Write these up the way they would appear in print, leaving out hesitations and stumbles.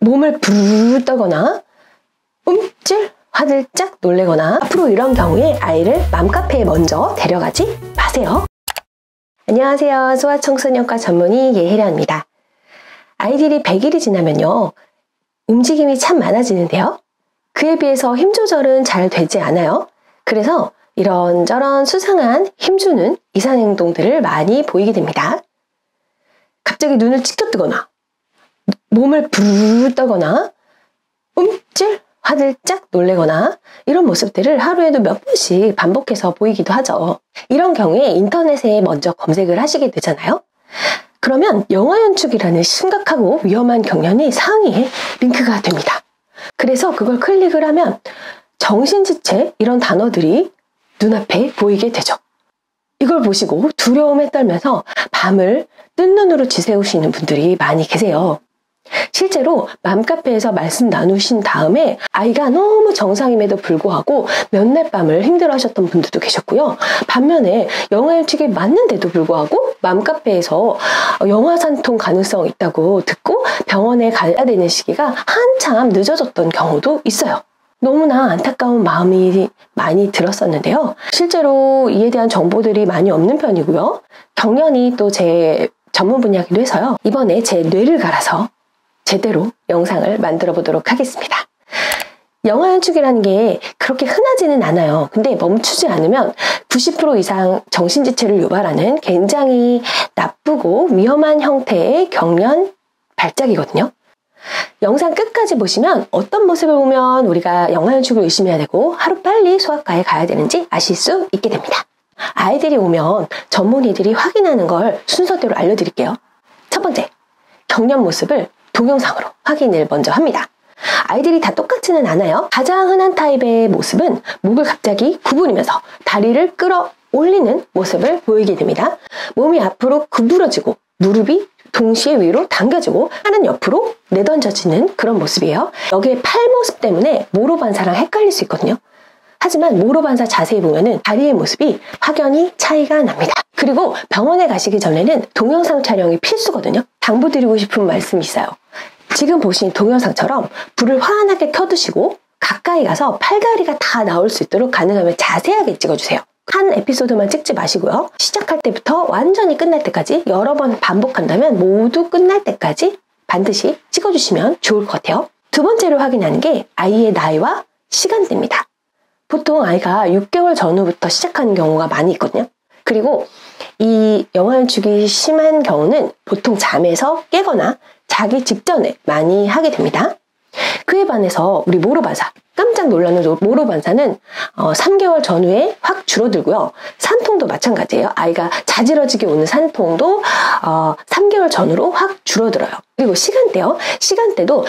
몸을 부르르 떠거나 움찔 화들짝 놀래거나 앞으로 이런 경우에 아이를 맘카페에 먼저 데려가지 마세요. 안녕하세요. 소아청소년과 전문의 예혜련입니다. 아이들이 100일이 지나면요, 움직임이 참 많아지는데요. 그에 비해서 힘 조절은 잘 되지 않아요. 그래서 이런저런 수상한 힘주는 이상 행동들을 많이 보이게 됩니다. 갑자기 눈을 치켜뜨거나 몸을 부르르 떠거나 움찔 화들짝 놀래거나 이런 모습들을 하루에도 몇 번씩 반복해서 보이기도 하죠. 이런 경우에 인터넷에 먼저 검색을 하시게 되잖아요. 그러면 영아연축이라는 심각하고 위험한 경련이 상위에 링크가 됩니다. 그래서 그걸 클릭을 하면 정신지체 이런 단어들이 눈앞에 보이게 되죠. 이걸 보시고 두려움에 떨면서 밤을 뜬 눈으로 지새우시는 분들이 많이 계세요. 실제로 맘카페에서 말씀 나누신 다음에 아이가 너무 정상임에도 불구하고 몇 날 밤을 힘들어하셨던 분들도 계셨고요. 반면에 영아연축이 맞는데도 불구하고 맘카페에서 영아산통 가능성이 있다고 듣고 병원에 가야 되는 시기가 한참 늦어졌던 경우도 있어요. 너무나 안타까운 마음이 많이 들었었는데요. 실제로 이에 대한 정보들이 많이 없는 편이고요. 경련이 또 제 전문 분야이기도 해서요. 이번에 제 뇌를 갈아서 제대로 영상을 만들어 보도록 하겠습니다. 영아연축이라는 게 그렇게 흔하지는 않아요. 근데 멈추지 않으면 90% 이상 정신지체를 유발하는 굉장히 나쁘고 위험한 형태의 경련 발작이거든요. 영상 끝까지 보시면 어떤 모습을 보면 우리가 영아연축을 의심해야 되고 하루빨리 소아과에 가야 되는지 아실 수 있게 됩니다. 아이들이 오면 전문의들이 확인하는 걸 순서대로 알려드릴게요. 첫 번째, 경련 모습을 동영상으로 확인을 먼저 합니다. 아이들이 다 똑같지는 않아요. 가장 흔한 타입의 모습은 목을 갑자기 구부리면서 다리를 끌어 올리는 모습을 보이게 됩니다. 몸이 앞으로 구부러지고 무릎이 동시에 위로 당겨지고 하는 옆으로 내던져지는 그런 모습이에요. 여기에 팔 모습 때문에 모로반사랑 헷갈릴 수 있거든요. 하지만 모로반사 자세히 보면은 다리의 모습이 확연히 차이가 납니다. 그리고 병원에 가시기 전에는 동영상 촬영이 필수거든요. 당부드리고 싶은 말씀이 있어요. 지금 보신 동영상처럼 불을 환하게 켜두시고 가까이 가서 팔다리가 다 나올 수 있도록 가능하면 자세하게 찍어주세요. 한 에피소드만 찍지 마시고요. 시작할 때부터 완전히 끝날 때까지 여러 번 반복한다면 모두 끝날 때까지 반드시 찍어주시면 좋을 것 같아요. 두 번째로 확인하는 게 아이의 나이와 시간대입니다. 보통 아이가 6개월 전후부터 시작하는 경우가 많이 있거든요. 그리고 이 영아연축이 심한 경우는 보통 잠에서 깨거나 자기 직전에 많이 하게 됩니다. 그에 반해서 우리 모로반사, 깜짝 놀라는 모로반사는 3개월 전후에 확 줄어들고요. 산통도 마찬가지예요. 아이가 자지러지게 오는 산통도 3개월 전후로 확 줄어들어요. 그리고 시간대요. 시간대도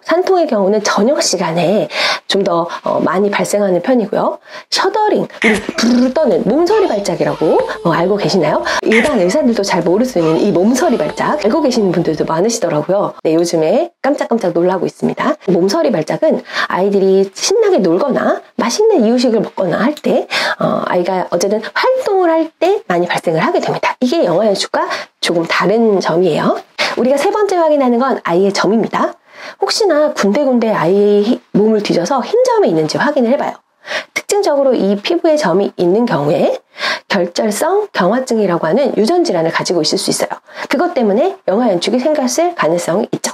산통의 경우는 저녁 시간에 좀 더 많이 발생하는 편이고요. 셔더링, 우리 부르르 떠는 몸서리 발작이라고 알고 계시나요? 일반 의사들도 잘 모를 수 있는 이 몸서리 발작 알고 계시는 분들도 많으시더라고요. 네, 요즘에 깜짝깜짝 놀라고 있습니다. 몸서리 발작은 아이들이 신나게 놀거나 맛있는 이유식을 먹거나 할 때 아이가 어쨌든 활동을 할 때 많이 발생을 하게 됩니다. 이게 영아연축과 조금 다른 점이에요. 우리가 세 번째 확인하는 건 아이의 점입니다. 혹시나 군데군데 아이의 몸을 뒤져서 흰 점이 있는지 확인을 해봐요. 특징적으로 이 피부에 점이 있는 경우에 결절성 경화증이라고 하는 유전질환을 가지고 있을 수 있어요. 그것 때문에 영아연축이 생겼을 가능성이 있죠.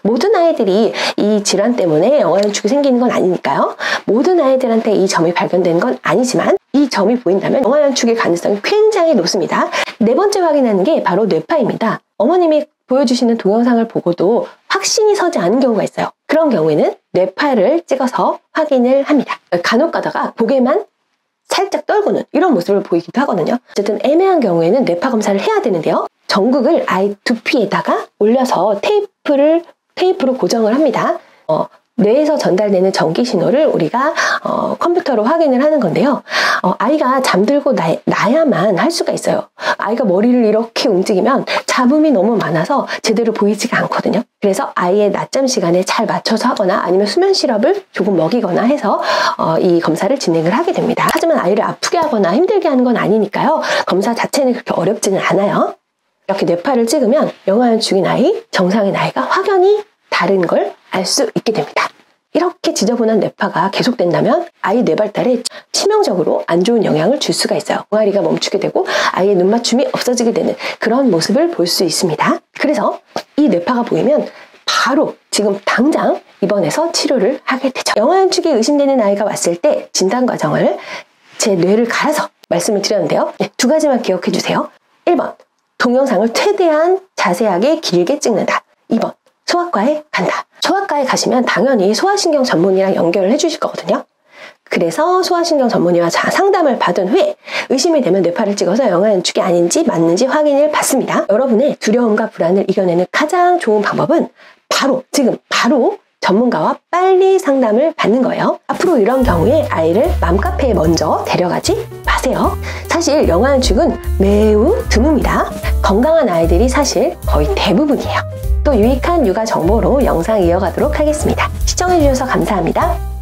모든 아이들이 이 질환 때문에 영아연축이 생기는 건 아니니까요. 모든 아이들한테 이 점이 발견되는 건 아니지만 이 점이 보인다면 영아연축의 가능성이 굉장히 높습니다. 네 번째 확인하는 게 바로 뇌파입니다. 어머님이 보여주시는 동영상을 보고도 확신이 서지 않은 경우가 있어요. 그런 경우에는 뇌파를 찍어서 확인을 합니다. 간혹 가다가 고개만 살짝 떨구는 이런 모습을 보이기도 하거든요. 어쨌든 애매한 경우에는 뇌파 검사를 해야 되는데요. 전극을 아이 두피에다가 올려서 테이프로 고정을 합니다. 뇌에서 전달되는 전기 신호를 우리가 컴퓨터로 확인을 하는 건데요. 아이가 잠들고 나야만 할 수가 있어요. 아이가 머리를 이렇게 움직이면 잡음이 너무 많아서 제대로 보이지가 않거든요. 그래서 아이의 낮잠 시간에 잘 맞춰서 하거나 아니면 수면 시럽을 조금 먹이거나 해서 이 검사를 진행을 하게 됩니다. 하지만 아이를 아프게 하거나 힘들게 하는 건 아니니까요. 검사 자체는 그렇게 어렵지는 않아요. 이렇게 뇌파를 찍으면 영아연축인 아이, 정상인 아이가 확연히 다른 걸 알 수 있게 됩니다. 이렇게 지저분한 뇌파가 계속된다면 아이 뇌 발달에 치명적으로 안 좋은 영향을 줄 수가 있어요. 동아리가 멈추게 되고 아이의 눈 맞춤이 없어지게 되는 그런 모습을 볼 수 있습니다. 그래서 이 뇌파가 보이면 바로 지금 당장 입원해서 치료를 하게 되죠. 영아현축이 의심되는 아이가 왔을 때 진단 과정을 제 뇌를 갈아서 말씀을 드렸는데요. 두 가지만 기억해 주세요. 1번, 동영상을 최대한 자세하게 길게 찍는다. 2번, 소아과에 간다. 소아과에 가시면 당연히 소아신경 전문의랑 연결을 해주실 거거든요. 그래서 소아신경 전문의와 상담을 받은 후에 의심이 되면 뇌파를 찍어서 영아현축이 아닌지 맞는지 확인을 받습니다. 여러분의 두려움과 불안을 이겨내는 가장 좋은 방법은 지금 바로 전문가와 빨리 상담을 받는 거예요. 앞으로 이런 경우에 아이를 맘카페에 먼저 데려가지 마세요. 사실 영아현축은 매우 드뭅니다. 건강한 아이들이 사실 거의 대부분이에요. 또 유익한 육아 정보로 영상 이어가도록 하겠습니다. 시청해주셔서 감사합니다.